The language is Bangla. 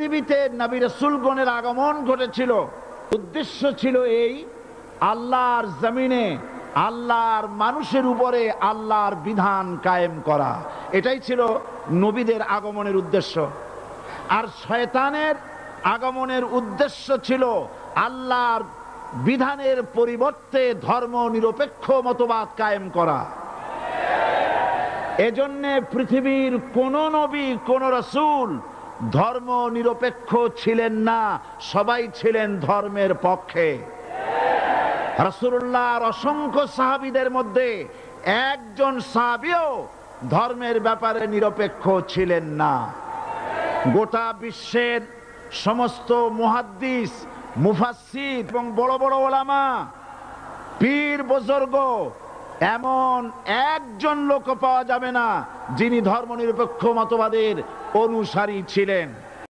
পৃথিবীতে নবী রাসূলগণের আগমন ঘটেছিল, উদ্দেশ্য ছিল এই, আল্লাহর জমিনে আল্লাহর মানুষের উপরে আল্লাহর বিধান কায়েম করা। এটাই ছিল নবীদের আগমনের উদ্দেশ্য। আর শয়তানের আগমনের উদ্দেশ্য ছিল আল্লাহর বিধানের পরিবর্তে ধর্ম নিরপেক্ষ মতবাদ কায়েম করা। এজন্যে পৃথিবীর কোন নবী, কোন রাসূল ধর্ম নিরপেক্ষ ছিলেন না, সবাই ছিলেন ধর্মের পক্ষে। রাসূলুল্লাহর অসংখ্য সাহাবীদের মধ্যে একজন সাহাবীও ধর্মের ব্যাপারে নিরপেক্ষ ছিলেন না। গোটা বিশ্বের সমস্ত মুহাদ্দিস, মুফাসসির এবং বড় বড় ওলামা, পীর বুজুর্গ, এমন একজন লোক পাওয়া যাবে না যিনি ধর্মনিরপেক্ষ মতবাদের অনুসারী ছিলেন।